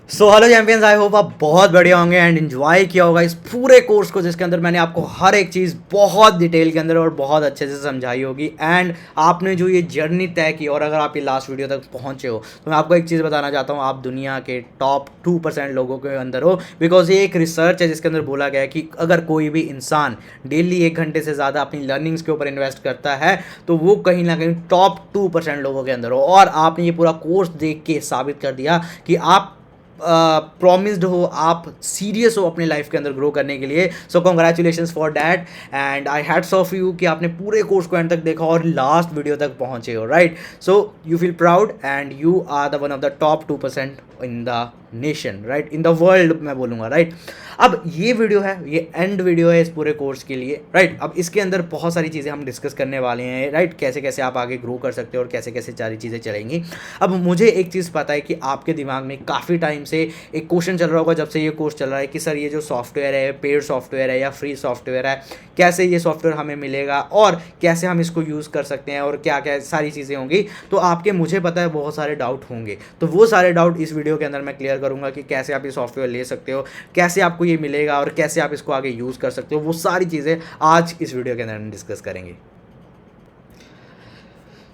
So hello champions, I hope आप बहुत बढ़िया होंगे एंड इन्जॉय किया होगा इस पूरे कोर्स को, जिसके अंदर मैंने आपको हर एक चीज़ बहुत डिटेल के अंदर और बहुत अच्छे से समझाई होगी। एंड आपने जो ये जर्नी तय की और अगर आप ये लास्ट वीडियो तक पहुंचे हो तो मैं आपको एक चीज़ बताना चाहता हूँ, आप दुनिया के टॉप 2% लोगों के अंदर हो। बिकॉज ये एक रिसर्च है जिसके अंदर बोला गया है कि अगर कोई भी इंसान डेली 1 घंटे से ज़्यादा अपनी लर्निंग्स के ऊपर इन्वेस्ट करता है तो वो कहीं ना कहीं टॉप 2% लोगों के अंदर हो। और आपने ये पूरा कोर्स देख के साबित कर दिया कि आप प्रॉमिस्ड हो, आप सीरियस हो अपने लाइफ के अंदर ग्रो करने के लिए। सो congratulations for that and I hats off you कि आपने पूरे कोर्स को एंड तक देखा और लास्ट वीडियो तक पहुंचे हो, right. So you feel proud and you are the one of the top 2% in the nation, right, in the world मैं बोलूँगा, राइट। अब ये वीडियो है, ये एंड वीडियो है इस पूरे कोर्स के लिए, राइट। अब इसके अंदर बहुत सारी चीज़ें हम डिस्कस करने वाले हैं, राइट, कैसे कैसे आप आगे ग्रो कर सकते हो और कैसे कैसे सारी चीज़ें चलेंगी। अब मुझे एक चीज़ पता है कि आपके दिमाग में काफ़ी टाइम से एक क्वेश्चन चल रहा होगा जब से ये कोर्स चल रहा है कि सर ये जो सॉफ्टवेयर है, पेड सॉफ्टवेयर है या फ्री सॉफ्टवेयर है, कैसे ये सॉफ्टवेयर हमें मिलेगा और कैसे हम इसको यूज़ कर सकते हैं और क्या क्या सारी चीज़ें होंगी। तो आपके, मुझे पता है, बहुत सारे डाउट होंगे, तो वो सारे डाउट इस वीडियो के अंदर मैं क्लियर करूंगा कि कैसे आप ये सॉफ्टवेयर ले सकते हो, कैसे आपको ये मिलेगा और कैसे आप इसको आगे यूज़ कर सकते हो। वो सारी चीज़ें आज इस वीडियो के अंदर हम डिस्कस करेंगे।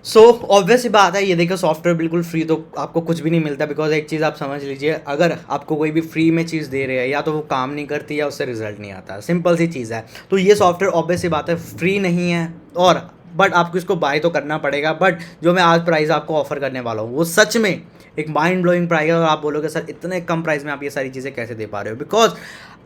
सो ऑब्वियस ही बात है, ये देखो सॉफ्टवेयर बिल्कुल फ्री तो आपको कुछ भी नहीं मिलता। बिकॉज एक चीज़ आप समझ लीजिए, अगर आपको कोई भी फ्री में चीज़ दे रहे हैं या तो वो काम नहीं करती या उससे रिजल्ट नहीं आता, सिंपल सी चीज़ है। तो ये सॉफ्टवेयर ऑब्वियस ही बात है फ्री नहीं है, और बट आपको इसको बाय तो करना पड़ेगा। बट जो मैं आज प्राइस आपको ऑफर करने वाला हूँ वो सच में एक माइंड ब्लोइंग प्राइस है। और आप बोलोगे सर इतने कम प्राइस में आप ये सारी चीज़ें कैसे दे पा रहे हो। बिकॉज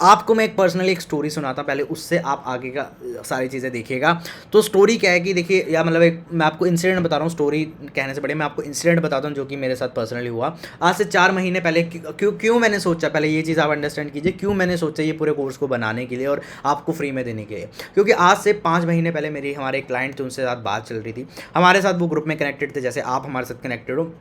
आपको मैं एक पर्सनली एक स्टोरी सुनाता हूँ पहले, उससे आप आगे का सारी चीज़ें देखिएगा। तो स्टोरी क्या है कि देखिए, या मतलब एक मैं आपको इंसिडेंट बता रहा हूँ, स्टोरी कहने से बड़े मैं आपको इंसिडेंट बताता हूँ जो कि मेरे साथ पर्सनली हुआ आज से 4 महीने पहले। क्यों मैंने सोचा, पहले ये चीज़ आप अंडरस्टैंड कीजिए, क्यों मैंने सोचा ये पूरे कोर्स को बनाने के लिए और आपको फ्री में देने के लिए। क्योंकि आज से 5 महीने पहले मेरी हमारे क्लाइंट थे, उनसे साथ बात चल रही थी। हमारे साथ वो ग्रुप में कनेक्टेड थे, जैसे आप हमारे साथ कनेक्टेड हो।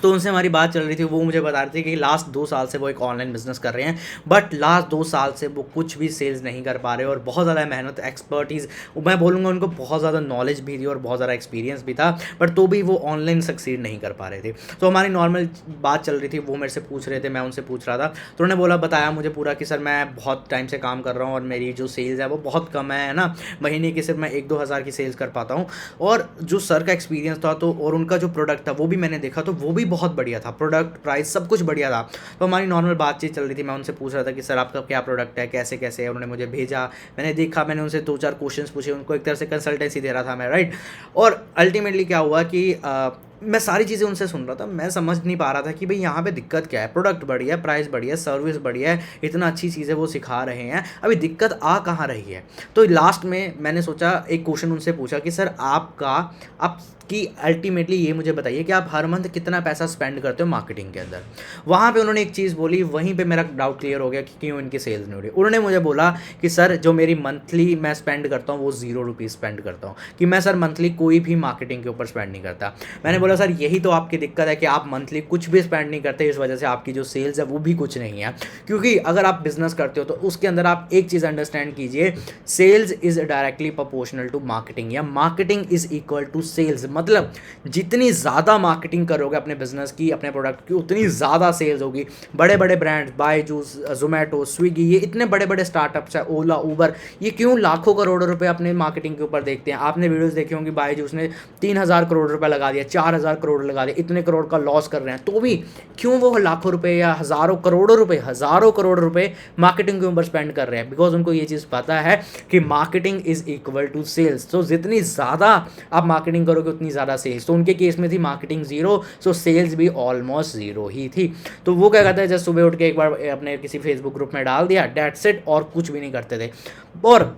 तो उनसे हमारी बात चल रही थी, वो मुझे बता रहे थे कि लास्ट 2 साल से वो एक ऑनलाइन बिजनेस कर रहे हैं, बट लास्ट 2 साल से वो कुछ भी सेल्स नहीं कर पा रहे और बहुत ज़्यादा मेहनत, एक्सपर्टीज़, मैं बोलूँगा उनको बहुत ज़्यादा नॉलेज भी थी और बहुत ज़्यादा एक्सपीरियंस भी था, बट तो भी वो ऑनलाइन सक्सीड नहीं कर पा रहे थे। तो हमारी नॉर्मल बात चल रही थी, वो मेरे से पूछ रहे थे, मैं उनसे पूछ रहा था। तो उन्होंने बोला, बताया मुझे पूरा कि सर मैं बहुत टाइम से काम कर रहा हूँ और मेरी जो सेल्स है वो बहुत कम है ना, महीने की सिर्फ मैं 1-2 हज़ार की सेल्स कर पाता हूँ। और जो सर का एक्सपीरियंस था तो, और उनका जो प्रोडक्ट था वो भी मैंने देखा तो वो भी बहुत बढ़िया था, प्रोडक्ट, प्राइस, सब कुछ बढ़िया था। तो हमारी नॉर्मल बातचीत चल रही थी, मैं उनसे पूछ रहा था कि सर आपका क्या प्रोडक्ट है, कैसे कैसे है। उन्होंने मुझे भेजा, मैंने देखा, मैंने उनसे 2-4 क्वेश्चंस पूछे, उनको एक तरह से कंसल्टेंसी दे रहा था मैं, राइट। और अल्टीमेटली क्या हुआ कि मैं सारी चीज़ें उनसे सुन रहा था, मैं समझ नहीं पा रहा था कि भाई यहाँ पे दिक्कत क्या है। प्रोडक्ट बढ़िया है, प्राइस बढ़िया है, सर्विस बढ़िया है, इतना अच्छी चीज़ें वो सिखा रहे हैं, अभी दिक्कत आ कहाँ रही है। तो लास्ट में मैंने सोचा, एक क्वेश्चन उनसे पूछा कि सर आप कि अल्टीमेटली ये मुझे बताइए कि आप हर मंथ कितना पैसा स्पेंड करते हो मार्केटिंग के अंदर। वहाँ पे उन्होंने एक चीज़ बोली, वहीं पे मेरा डाउट क्लियर हो गया कि क्यों इनकी सेल्स नहीं हो रही। उन्होंने मुझे बोला कि सर जो मेरी मंथली मैं स्पेंड करता हूँ वो 0 रुपीज़ स्पेंड करता हूँ, कि मैं सर मंथली कोई भी मार्केटिंग के ऊपर स्पेंड नहीं करता। मैंने बोला सर यही तो आपकी दिक्कत है कि आप मंथली कुछ भी स्पेंड नहीं करते, इस वजह से आपकी जो सेल्स है वो भी कुछ नहीं है। क्योंकि अगर आप बिजनेस करते हो तो उसके अंदर आप एक चीज़ अंडरस्टैंड कीजिए, sales is directly proportional to marketing, या marketing is equal to sales. मतलब जितनी ज़्यादा मार्केटिंग करोगे अपने बिजनेस की, अपने प्रोडक्ट की, उतनी ज़्यादा सेल्स होगी। बड़े बड़े ब्रांड्स, बायजूस, जोमेटो, स्विगी, ये इतने बड़े बड़े स्टार्टअप्स है, ओला, उबर, ये क्यों लाखों करोड़ों रुपए अपने मार्केटिंग के ऊपर देखते हैं। आपने वीडियोस देखी होंगी, बायजूस ने 3,000 करोड़ रुपए लगा दिया, 4,000 करोड़ लगा दिया, इतने करोड़ का लॉस कर रहे हैं, तो भी क्यों वो लाखों रुपए या हज़ारों करोड़ रुपए मार्केटिंग के ऊपर स्पेंड कर रहे हैं। बिकॉज उनको ये चीज़ पता है कि marketing is equal to sales. तो जितनी ज़्यादा आप मार्केटिंग करोगे उतनी ज़्यादा सेल्स। तो उनके केस में थी मार्केटिंग 0, सो सेल्स भी ऑलमोस्ट 0 ही थी। तो वो क्या करते हैं, जस्ट सुबह उठ के एक बार अपने किसी फेसबुक ग्रुप में डाल दिया, डेट्स इट, और कुछ भी नहीं करते थे। और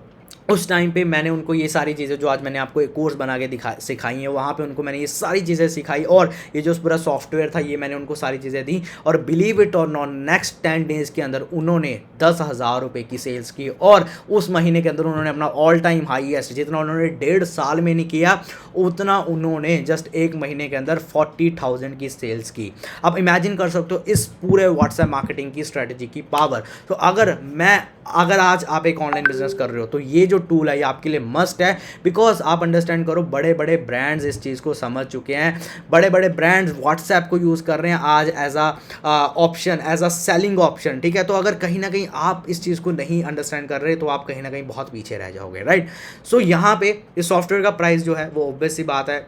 उस टाइम पे मैंने उनको ये सारी चीज़ें जो आज मैंने आपको एक कोर्स बना के सिखाई हैं, वहाँ पे उनको मैंने ये सारी चीज़ें सिखाई, और ये जो पूरा सॉफ्टवेयर था ये मैंने उनको सारी चीज़ें दी। और बिलीव इट और नॉट, नेक्स्ट 10 डेज़ के अंदर उन्होंने 10,000 रुपये की सेल्स की। और उस महीने के अंदर उन्होंने अपना ऑल टाइम हाईएस्ट, जितना उन्होंने 1.5 साल में नहीं किया उतना उन्होंने जस्ट 1 महीने के अंदर 40,000 की सेल्स की। अब इमेजिन कर सकते हो इस पूरे व्हाट्सएप मार्केटिंग की स्ट्रेटजी की पावर। तो अगर आज आप एक ऑनलाइन बिजनेस कर रहे हो तो ये जो टूल है ये आपके लिए मस्ट है, बिकॉज आप अंडरस्टैंड करो बड़े बड़े ब्रांड्स इस चीज़ को समझ चुके हैं, बड़े बड़े ब्रांड्स व्हाट्सएप को यूज़ कर रहे हैं आज as a option, as a selling option, ठीक है। तो अगर कहीं ना कहीं आप इस चीज़ को नहीं अंडरस्टैंड कर रहे तो आप कहीं ना कहीं बहुत पीछे रह जाओगे, राइट। सो यहाँ पे इस सॉफ्टवेयर का प्राइस जो है वो ऑब्वियस सी बात है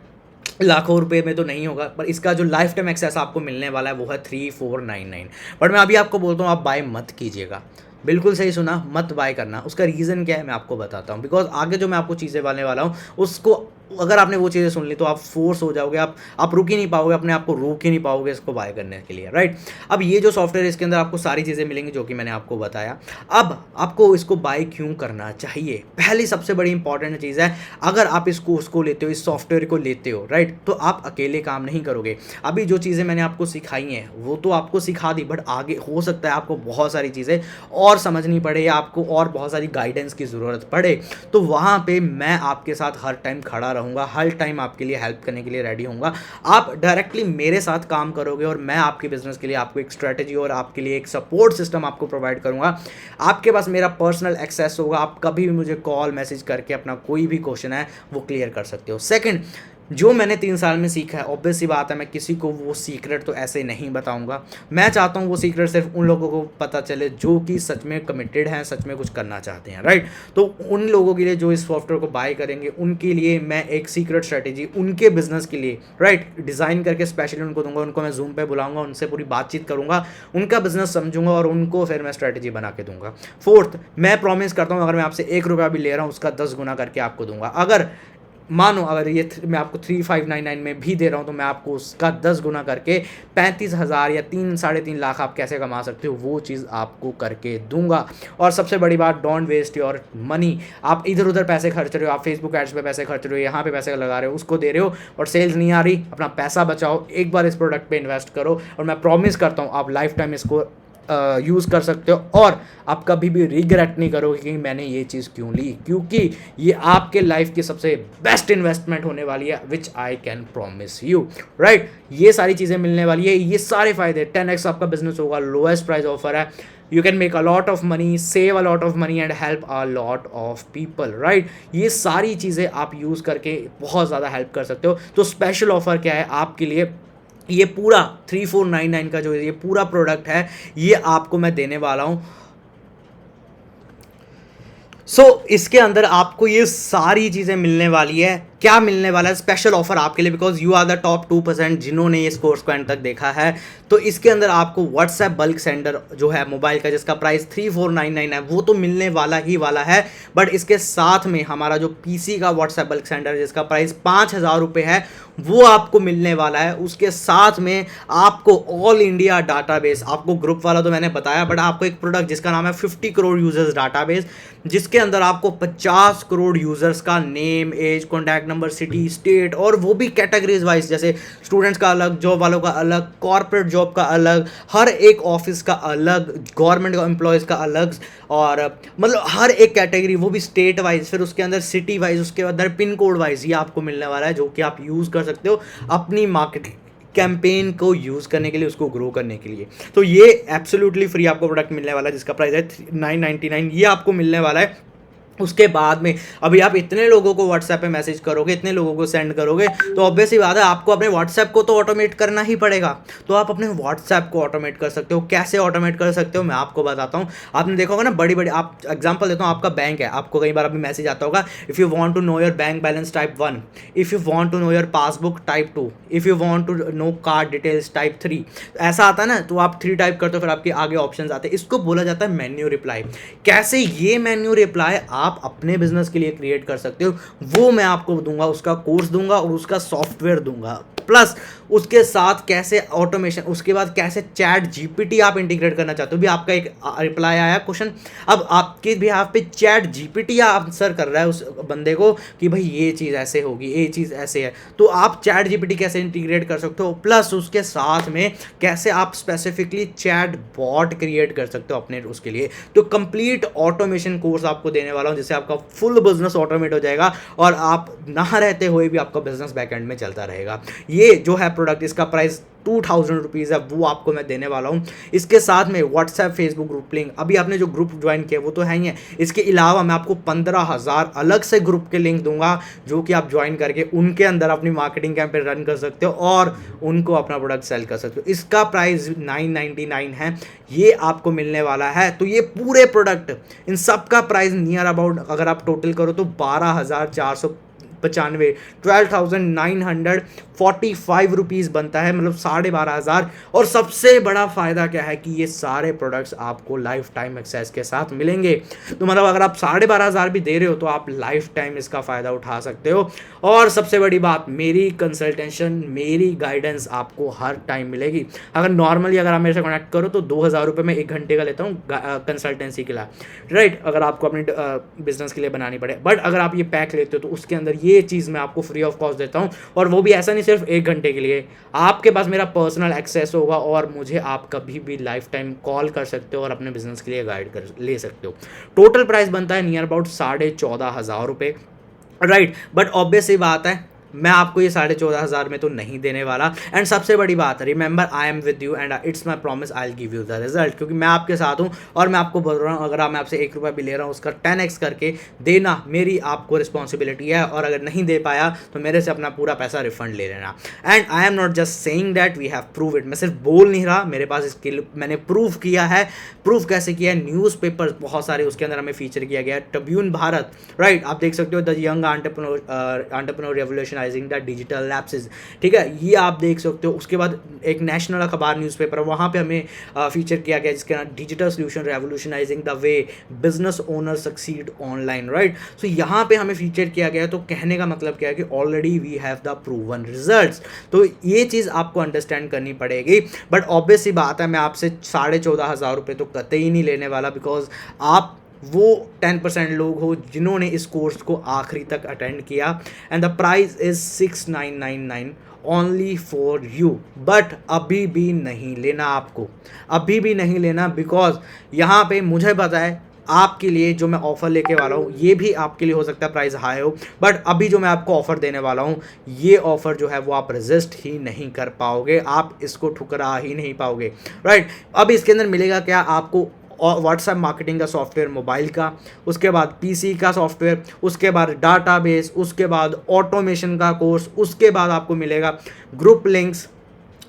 लाखों रुपए में तो नहीं होगा, पर इसका जो लाइफ टाइम एक्सेस आपको मिलने वाला है वो है 3499। बट मैं अभी आपको बोलता हूँ आप बाय मत कीजिएगा, बिल्कुल सही सुना, मत बाय करना। उसका रीज़न क्या है मैं आपको बताता हूँ, बिकॉज आगे जो मैं आपको चीज़ें बोलने वाला हूँ उसको अगर आपने वो चीज़ें सुन ली तो आप फोर्स हो जाओगे, आप रुक ही नहीं पाओगे, अपने आप को रोक ही नहीं पाओगे इसको बाय करने के लिए, राइट। अब ये जो सॉफ्टवेयर इसके अंदर आपको सारी चीज़ें मिलेंगी जो कि मैंने आपको बताया। अब आपको इसको बाय क्यों करना चाहिए, पहली सबसे बड़ी इंपॉर्टेंट चीज़ है, अगर आप उसको लेते हो, इस सॉफ्टवेयर को लेते हो, राइट, तो आप अकेले काम नहीं करोगे। अभी जो चीज़ें मैंने आपको सिखाई हैं वो तो आपको सिखा दी, बट आगे हो सकता है आपको बहुत सारी चीज़ें और समझनी पड़े या आपको और बहुत सारी गाइडेंस की ज़रूरत पड़े, तो वहाँ पे मैं आपके साथ हर टाइम खड़ा रहूँगा, हर टाइम आपके लिए हेल्प करने के लिए रेडी होऊंगा। आप डायरेक्टली मेरे साथ काम करोगे और मैं आपके बिजनेस के लिए आपको एक स्ट्रेटजी और आपके लिए एक सपोर्ट सिस्टम आपको प्रोवाइड करूँगा। आपके पास मेरा पर्सनल एक्सेस होगा, आप कभी भी मुझे कॉल मैसेज करके अपना कोई भी क्वेश्चन है वो क्लियर कर सकते हो। सेकेंड, जो मैंने 3 साल में सीखा है, ऑब्वियस सी बात है मैं किसी को वो सीक्रेट तो ऐसे नहीं बताऊंगा। मैं चाहता हूँ वो सीक्रेट सिर्फ उन लोगों को पता चले जो कि सच में कमिटेड हैं, सच में कुछ करना चाहते हैं, राइट। तो उन लोगों के लिए जो इस सॉफ्टवेयर को बाय करेंगे उनके लिए मैं एक सीक्रेट स्ट्रेटेजी उनके बिजनेस के लिए, राइट, डिज़ाइन करके स्पेशली उनको दूंगा। उनको मैं जूम पे बुलाऊंगा, उनसे पूरी बातचीत करूंगा, उनका बिजनेस समझूंगा और उनको फिर मैं स्ट्रेटेजी बना के दूंगा। फोर्थ, मैं प्रॉमिस करता हूँ अगर मैं आपसे 1 रुपया भी ले रहा हूँ उसका 10 गुना करके आपको दूंगा। अगर मानो अगर ये मैं आपको 3599 में भी दे रहा हूँ तो मैं आपको उसका 10 गुना करके 35,000 या 3-3.5 लाख आप कैसे कमा सकते हो वो चीज़ आपको करके दूंगा। और सबसे बड़ी बात, डोंट वेस्ट योर मनी। आप इधर उधर पैसे खर्च रहे हो, आप फेसबुक एड्स पे पैसे खर्च रहे हो, यहाँ पे पैसे लगा रहे हो, उसको दे रहे हो और सेल्स नहीं आ रही, अपना पैसा बचाओ, एक बार इस प्रोडक्ट पे इन्वेस्ट करो और मैं प्रॉमिस करता हूँ आप लाइफ टाइम इसको यूज़ कर सकते हो और आप कभी भी रिग्रेट नहीं करोगे कि मैंने ये चीज़ क्यों ली, क्योंकि ये आपके लाइफ की सबसे बेस्ट इन्वेस्टमेंट होने वाली है, which I can promise you, right. ये सारी चीज़ें मिलने वाली है, ये सारे फायदे, 10x आपका बिजनेस होगा, लोएस्ट प्राइस ऑफर है, you can make a lot of money, save a lot of money and help a lot of people, right. ये सारी चीज़ें आप यूज़ करके बहुत ज़्यादा हेल्प कर सकते हो। तो स्पेशल ऑफर क्या है आपके लिए, ये पूरा 3499 का जो ये पूरा प्रोडक्ट है ये आपको मैं देने वाला हूँ। इसके अंदर आपको ये सारी चीज़ें मिलने वाली है। क्या मिलने वाला है स्पेशल ऑफर आपके लिए, because you are the top 2% जिन्होंने इस कोर्स को एंड तक देखा है। तो इसके अंदर आपको व्हाट्सएप बल्क सेंडर जो है मोबाइल का, जिसका प्राइस 3499 है, वो तो मिलने वाला ही वाला है, बट इसके साथ में हमारा जो पीसी का व्हाट्सएप बल्क सेंडर जिसका प्राइस 5,000 रुपये है वो आपको मिलने वाला है। उसके साथ में आपको ऑल इंडिया डाटाबेस, आपको ग्रुप वाला तो मैंने बताया, बट आपको एक प्रोडक्ट जिसका नाम है 50 करोड़ यूजर्स डाटाबेस, जिसके अंदर आपको 50 करोड़ यूजर्स का name, age, contact number, city, state, और वो भी कैटेगरीज वाइज, जैसे स्टूडेंट्स का अलग, जॉब वालों का अलग, कॉर्पोरेट जॉब का अलग, हर एक ऑफिस का अलग, गवर्नमेंट एम्प्लॉयज़ का अलग, और मतलब हर एक कैटेगरी, वो भी स्टेट वाइज, फिर उसके अंदर सिटी वाइज, उसके अंदर पिन कोड वाइज, ये आपको मिलने वाला है, जो कि आप यूज़ कर सकते हो अपनी मार्केटिंग कैंपेन को यूज़ करने के लिए, उसको ग्रो करने के लिए। तो ये एब्सोल्युटली फ्री आपको प्रोडक्ट मिलने वाला है जिसका प्राइस है 999, ये आपको मिलने वाला है। उसके बाद में अभी आप इतने लोगों को व्हाट्सएप पे मैसेज करोगे, इतने लोगों को सेंड करोगे, तो ऑब्वियसली बात है आपको अपने व्हाट्सएप को तो ऑटोमेट करना ही पड़ेगा। तो आप अपने व्हाट्सएप को ऑटोमेट कर सकते हो। कैसे ऑटोमेट कर सकते हो मैं आपको बताता हूँ। आपने देखा होगा ना, बड़ी बड़ी, आप एग्जांपल देता हूँ, आपका बैंक है, आपको कई बार अभी मैसेज आता होगा, if you want to know your bank balance type 1, if you want to know your passbook type 2, if you want to know card details type 3, ऐसा आता है ना। तो आप 3 टाइप करते हो, फिर आपके आगे ऑप्शन आते हैं, इसको बोला जाता है मेन्यू रिप्लाई। कैसे ये मेन्यू रिप्लाई आप अपने बिजनेस के लिए क्रिएट कर सकते हो वो मैं आपको दूंगा, उसका कोर्स दूंगा और उसका सॉफ्टवेयर दूंगा, प्लस उसके साथ कैसे ऑटोमेशन, उसके बाद कैसे चैट जीपीटी आप इंटीग्रेट करना चाहते हो। भी आपका एक रिप्लाई आया क्वेश्चन, अब आपके भी आप पे चैट जीपीटी आंसर कर रहा है उस बंदे को कि भाई ये चीज़ ऐसे होगी, ये चीज़ ऐसे है, तो आप चैट जीपीटी कैसे इंटीग्रेट कर सकते हो, प्लस उसके साथ में कैसे आप स्पेसिफिकली चैट बॉट क्रिएट कर सकते हो अपने उसके लिए। तो कंप्लीट ऑटोमेशन कोर्स आपको देने वाला हूँ, जिससे आपका फुल बिजनेस ऑटोमेट हो जाएगा और आप ना रहते हुए भी आपका बिजनेस बैकएंड में चलता रहेगा। ये जो है प्रोडक्ट, इसका प्राइस 2000 रुपीज़ है, वो आपको मैं देने वाला हूँ। इसके साथ में व्हाट्सएप फेसबुक ग्रुप लिंक, अभी आपने जो ग्रुप ज्वाइन किया वो तो है ही है, इसके अलावा मैं आपको 15,000 अलग से ग्रुप के लिंक दूंगा जो कि आप ज्वाइन करके उनके अंदर अपनी मार्केटिंग कैंपेन रन कर सकते हो और उनको अपना प्रोडक्ट सेल कर सकते हो। इसका प्राइस 999 है, ये आपको मिलने वाला है। तो ये पूरे प्रोडक्ट, इन सब का प्राइस नियर अबाउट अगर आप टोटल करो तो 12,495, 12,945 रुपीज़ बनता है, मतलब 12,500। और सबसे बड़ा फ़ायदा क्या है कि ये सारे प्रोडक्ट्स आपको लाइफ टाइम एक्सेस के साथ मिलेंगे। तो मतलब अगर आप 12,500 भी दे रहे हो तो आप लाइफ टाइम इसका फ़ायदा उठा सकते हो। और सबसे बड़ी बात, मेरी कंसल्टेशन, मेरी गाइडेंस आपको हर टाइम मिलेगी। अगर नॉर्मली अगर आप मेरे से कनेक्ट करो तो 2,000 रुपये में 1 घंटे का लेता हूँ कंसल्टेंसी के लिए, राइट, अगर आपको अपने बिजनेस के लिए बनानी पड़े। बट अगर आप ये पैक लेते हो तो उसके अंदर ये चीज़ मैं आपको फ्री ऑफ कॉस्ट देता हूँ, और वो भी ऐसा नहीं सिर्फ 1 घंटे के लिए, आपके पास मेरा पर्सनल एक्सेस होगा और मुझे आप कभी भी लाइफ टाइम कॉल कर सकते हो और अपने बिजनेस के लिए गाइड कर ले सकते हो। टोटल प्राइस बनता है नियर अबाउट 14,500 रुपये, राइट। बट ऑब्वियस ही बात है, मैं आपको ये 14,500 में तो नहीं देने वाला। एंड सबसे बड़ी बात, remember I am with you and it's my promise I will give you the result, क्योंकि मैं आपके साथ हूँ और मैं आपको बोल रहा हूँ अगर मैं आपसे 1 रुपया भी ले रहा हूँ उसका 10x करके देना मेरी आपको रिस्पॉन्सिबिलिटी है, और अगर नहीं दे पाया तो मेरे से अपना पूरा पैसा रिफंड ले लेना। And I am not just saying that, we have prove it, मैं सिर्फ बोल नहीं रहा, मेरे पास स्किल मैंने प्रूव किया है। प्रूव कैसे किया है? न्यूज़पेपर्स बहुत सारे उसके अंदर हमें फीचर किया गया है, ट्रिब्यून भारत, राइट, आप देख सकते हो, the young entrepreneur revolutionising the digital lapses, ठीक है, ये आप देख सकते हो। उसके बाद एक नेशनल अखबार न्यूज़पेपर, वहाँ पे हमें फीचर किया गया जिसके नाम digital solution revolutionising the way business owner succeed online, right. So यहाँ पे हमें फीचर किया गया। तो कहने का मतलब क्या है कि already we have the proven results. तो ये चीज़ आपको अंडरस्टैंड करनी पड़ेगी। बट ऑब्वियस ही बात है, मैं आपसे 14,500 रुपये तो कतई नहीं लेने वाला, बिकॉज आप वो 10% लोग हो जिन्होंने इस कोर्स को आखिरी तक अटेंड किया। And the price is 6,999 only for you. But अभी भी नहीं लेना, आपको अभी भी नहीं लेना, बिकॉज यहाँ पे मुझे पता है आपके लिए जो मैं ऑफ़र लेके वाला हूँ ये भी आपके लिए हो सकता है प्राइस हाई हो, बट अभी जो मैं आपको ऑफ़र देने वाला हूँ ये ऑफ़र जो है वो आप रेजिस्ट ही नहीं कर पाओगे, आप इसको ठुकरा ही नहीं पाओगे, राइट। अब इसके अंदर मिलेगा क्या आपको? और व्हाट्सएप मार्केटिंग का सॉफ्टवेयर मोबाइल का, उसके बाद पीसी का सॉफ्टवेयर, उसके बाद डाटाबेस, उसके बाद ऑटोमेशन का कोर्स, उसके बाद आपको मिलेगा ग्रुप लिंक्स,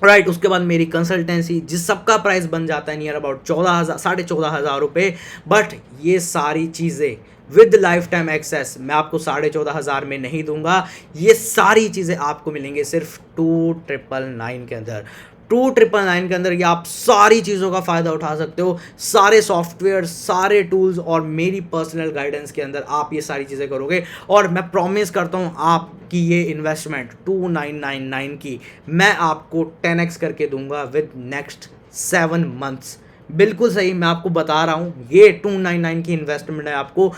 राइट, उसके बाद मेरी कंसल्टेंसी, जिस सबका प्राइस बन जाता है नियर अबाउट 14,500 रुपये। बट ये सारी चीज़ें विद लाइफ टाइम एक्सेस मैं आपको 14,500 में नहीं दूंगा। ये सारी चीज़ें आपको मिलेंगे सिर्फ 2,999 के अंदर। 2,999 के अंदर ये आप सारी चीज़ों का फ़ायदा उठा सकते हो, सारे सॉफ्टवेयर, सारे टूल्स और मेरी पर्सनल गाइडेंस के अंदर आप ये सारी चीज़ें करोगे। और मैं प्रॉमिस करता हूँ आपकी ये इन्वेस्टमेंट 2,999 की मैं आपको 10x करके दूंगा विद नेक्स्ट 7 मंथ्स। बिल्कुल सही, मैं आपको बता रहा हूँ, ये 2,999 की इन्वेस्टमेंट है आपको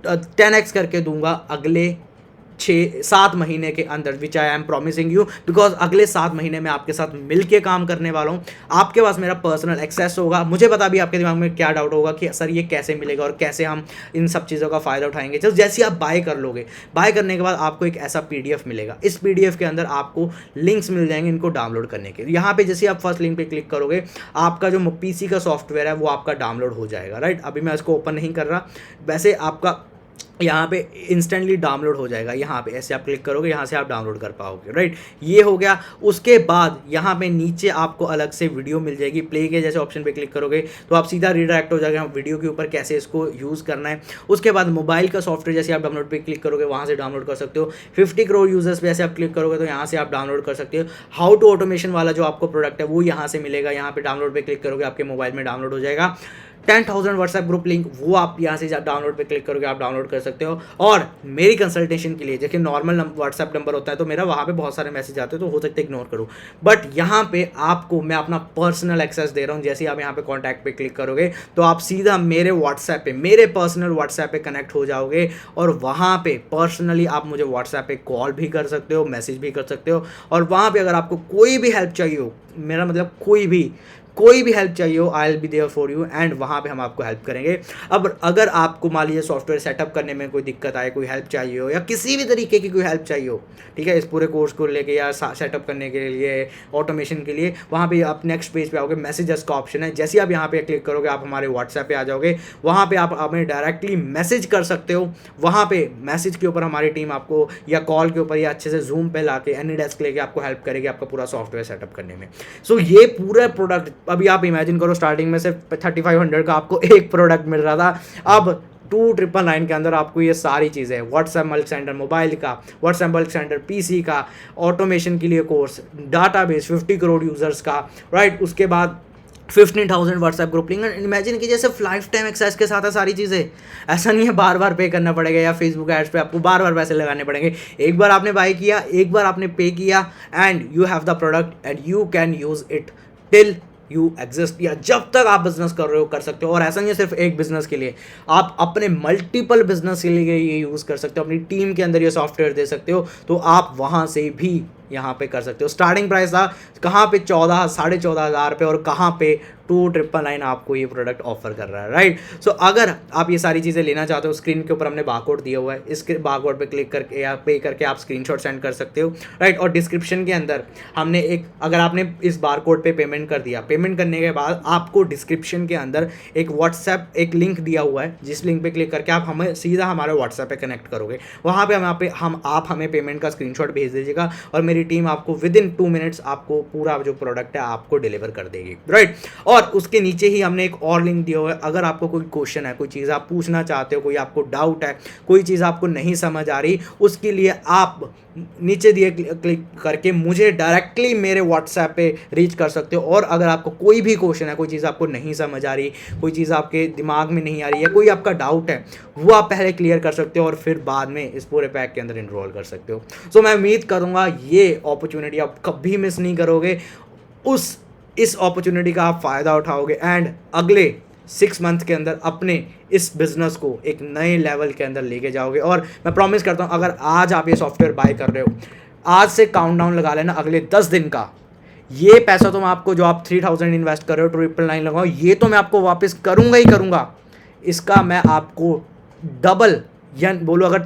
10x करके दूंगा अगले 6-7 महीने के अंदर, which I am promising you, because अगले 7 महीने में आपके साथ मिलके काम करने वाला हूँ। आपके पास मेरा पर्सनल एक्सेस होगा। मुझे पता भी आपके दिमाग में क्या डाउट होगा कि सर ये कैसे मिलेगा और कैसे हम इन सब चीज़ों का फ़ायदा उठाएंगे। जैसे आप बाय कर लोगे, बाय करने के बाद आपको एक ऐसा PDF मिलेगा, इस PDF के अंदर आपको लिंक्स मिल जाएंगे इनको डाउनलोड करने के। यहाँ पे जैसे आप फर्स्ट लिंक पे क्लिक करोगे आपका जो PC का सॉफ्टवेयर है वो आपका डाउनलोड हो जाएगा, राइट। अभी मैं इसको ओपन नहीं कर रहा, वैसे आपका यहाँ पे इंस्टेंटली डाउनलोड हो जाएगा। यहाँ पे ऐसे आप क्लिक करोगे, यहाँ से आप डाउनलोड कर पाओगे, राइट। ये हो गया। उसके बाद यहाँ पे नीचे आपको अलग से वीडियो मिल जाएगी, प्ले के जैसे ऑप्शन पे क्लिक करोगे तो आप सीधा रिडायरेक्ट हो जाएगा वीडियो के ऊपर कैसे इसको यूज़ करना है। उसके बाद मोबाइल का सॉफ्टवेयर जैसे आप डाउनलोड पे क्लिक करोगे वहाँ से डाउनलोड कर सकते हो। 50 करोड़ यूजर्स पे ऐसे आप क्लिक करोगे तो यहाँ से आप डाउनलोड कर सकते हो। हाउ टू ऑटोमेशन वाला जो आपको प्रोडक्ट है वो यहाँ से मिलेगा, यहाँ पे डाउनलोड पे क्लिक करोगे आपके मोबाइल में डाउनलोड हो जाएगा। 10,000 व्हाट्सएप ग्रुप लिंक वो आप यहाँ से डाउनलोड पे क्लिक करोगे आप डाउनलोड कर सकते हो। और मेरी कंसल्टेशन के लिए देखिए नॉर्मल व्हाट्सएप नंबर होता है तो मेरा वहाँ पे बहुत सारे मैसेज आते हैं तो हो सकता है इग्नोर करूँ, बट यहाँ पे आपको मैं अपना पर्सनल एक्सेस दे रहा हूँ। जैसे आप यहाँ पे कॉन्टैक्ट पे क्लिक करोगे तो आप सीधा मेरे व्हाट्सएप पे, मेरे पर्सनल व्हाट्सएप पे कनेक्ट हो जाओगे और वहाँ पे पर्सनली आप मुझे व्हाट्सएप पे कॉल भी कर सकते हो, मैसेज भी कर सकते हो। और वहाँ पे अगर आपको कोई भी हेल्प चाहिए हो, मेरा मतलब कोई भी कोई भी हेल्प चाहिए हो, I will be there for you, and वहाँ पे हम आपको हेल्प करेंगे। अब अगर आपको मान लीजिए सॉफ्टवेयर सेटअप करने में कोई दिक्कत आए, कोई हेल्प चाहिए हो, या किसी भी तरीके की कोई हेल्प चाहिए हो, ठीक है, इस पूरे कोर्स को लेके या सेटअप करने के लिए, ऑटोमेशन के लिए, वहाँ पे आप नेक्स्ट पेज पे आओगे, मैसेजेस का ऑप्शन है, जैसे आप यहाँ पे क्लिक करोगे आप हमारे व्हाट्सएप पे आ जाओगे। वहाँ पे आप हमें डायरेक्टली मैसेज कर सकते हो। वहाँ पे मैसेज के ऊपर हमारी टीम आपको, या कॉल के ऊपर, या अच्छे से जूम पे लाके एनीडेस्क लेके आपको हेल्प करेगी आपका पूरा सॉफ्टवेयर सेटअप करने में। सो ये पूरा प्रोडक्ट, अभी आप इमेजिन करो स्टार्टिंग में सिर्फ 3500 का आपको एक प्रोडक्ट मिल रहा था, अब 2999 के अंदर आपको ये सारी चीज़ें, व्हाट्सएप बल्क सेंडर मोबाइल का, व्हाट्सएप बल्क सेंडर पीसी का, ऑटोमेशन के लिए कोर्स, डाटाबेस 50 करोड़ यूजर्स का, राइट, उसके बाद 15,000 व्हाट्सएप ग्रुप लिंक। इमेजिन कीजिए सिर्फ लाइफ टाइम एक्सेस के साथ है सारी चीज़ें। ऐसा नहीं है बार बार पे करना पड़ेगा, या फेसबुक एड्स पे आपको बार बार पैसे लगाने पड़ेंगे। एक बार आपने बाय किया, एक बार आपने पे किया, and you have the product and you can use it till you exist, या जब तक आप बिजनेस कर रहे हो कर सकते हो। और ऐसा नहीं है सिर्फ एक बिजनेस के लिए, आप अपने मल्टीपल बिजनेस के लिए ये यूज़ कर सकते हो, अपनी टीम के अंदर ये सॉफ्टवेयर दे सकते हो, तो आप वहाँ से भी यहाँ पे कर सकते हो। स्टार्टिंग प्राइस था कहाँ पे 14,500 पे, और कहाँ पे 2999 आपको ये प्रोडक्ट ऑफर कर रहा है, राइट। सो अगर आप ये सारी चीज़ें लेना चाहते हो, स्क्रीन के ऊपर हमने बारकोड दिया हुआ है, इस बारकोड पे क्लिक करके या पे करके आप स्क्रीनशॉट सेंड कर सकते हो, राइट। और डिस्क्रिप्शन के अंदर हमने एक, अगर आपने इस बारकोड पे पेमेंट कर दिया, पेमेंट करने के बाद आपको डिस्क्रिप्शन के अंदर एक व्हाट्सएप एक लिंक दिया हुआ है, जिस लिंक पे क्लिक करके आप हमें सीधा हमारे व्हाट्सएप पे कनेक्ट करोगे। वहाँ पे आप हमें पेमेंट का स्क्रीनशॉट भेज दीजिएगा, और मेरी टीम आपको विदिन 2 मिनट्स आपको पूरा जो प्रोडक्ट है आपको डिलीवर कर देगी, राइट। और उसके नीचे ही हमने एक और लिंक दिया हुआ है, अगर आपको कोई क्वेश्चन है, कोई चीज़ आप पूछना चाहते हो, कोई आपको डाउट है, कोई चीज़ आपको नहीं समझ आ रही, उसके लिए आप नीचे दिए क्लिक करके मुझे डायरेक्टली मेरे व्हाट्सएप पे रीच कर सकते हो। और अगर आपको कोई भी क्वेश्चन है, कोई चीज़ आपको नहीं समझ आ रही, कोई चीज़ आपके दिमाग में नहीं आ रही है, कोई आपका डाउट है, वो आप पहले क्लियर कर सकते हो, और फिर बाद में इस पूरे पैक के अंदर इनरोल कर सकते हो। सो मैं उम्मीद करूँगा ये अपॉर्चुनिटी आप कभी मिस नहीं करोगे, इस अपॉर्चुनिटी का आप फ़ायदा उठाओगे, एंड अगले 6 मंथ के अंदर अपने इस बिज़नेस को एक नए लेवल के अंदर लेके जाओगे। और मैं प्रॉमिस करता हूँ, अगर आज आप ये सॉफ्टवेयर बाय कर रहे हो, आज से काउंटडाउन लगा लेना अगले 10 दिन का, ये पैसा तो मैं आपको, जो आप 3000 इन्वेस्ट कर रहे हो, 999 लगाओ, ये तो मैं आपको वापस करूँगा ही करूँगा। इसका मैं आपको डबल, या बोलो अगर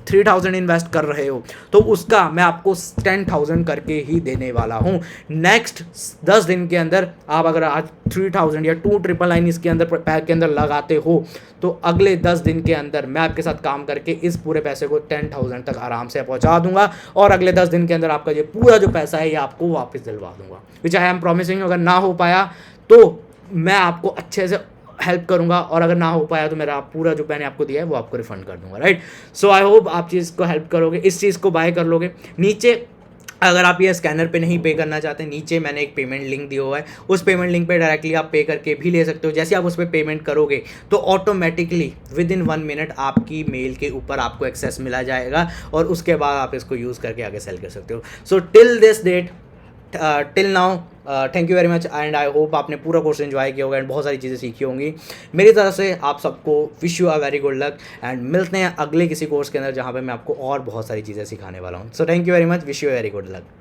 3000 इन्वेस्ट कर रहे हो तो उसका मैं आपको 10,000 करके ही देने वाला हूँ। नेक्स्ट 10 दिन के अंदर आप अगर आज 3000 या 2999 इसके अंदर पैक के अंदर लगाते हो, तो अगले 10 दिन के अंदर मैं आपके साथ काम करके इस पूरे पैसे को 10,000 तक आराम से पहुँचा दूंगा, और अगले 10 दिन के अंदर आपका ये पूरा जो पैसा है ये आपको वापस दिलवा दूंगा, विच आई एम प्रॉमिसिंग। अगर ना हो पाया तो मैं आपको अच्छे से हेल्प करूंगा, और अगर ना हो पाया तो मेरा पूरा जो मैंने आपको दिया है वो आपको रिफंड कर दूंगा, राइट। सो आई होप आप चीज़ को हेल्प करोगे, इस चीज़ को बाय कर लोगे। नीचे अगर आप ये स्कैनर पे नहीं पे करना चाहते, नीचे मैंने एक पेमेंट लिंक दिया हुआ है, उस पेमेंट लिंक पे डायरेक्टली आप पे करके भी ले सकते हो। जैसे आप उस पर पेमेंट करोगे तो ऑटोमेटिकली विदिन 1 मिनट आपकी मेल के ऊपर आपको एक्सेस मिला जाएगा, और उसके बाद आप इसको यूज़ करके आगे सेल कर सकते हो। So till this date, till now, thank you very much, and I hope आपने पूरा कोर्स एंजॉय किया होगा एंड बहुत सारी चीज़ें सीखी होंगी। मेरी तरफ से आप सबको wish you a very good luck, and मिलते हैं अगले किसी कोर्स के अंदर जहाँ पे मैं आपको और बहुत सारी चीज़ें सिखाने वाला हूँ। So thank you very much, wish you very good luck.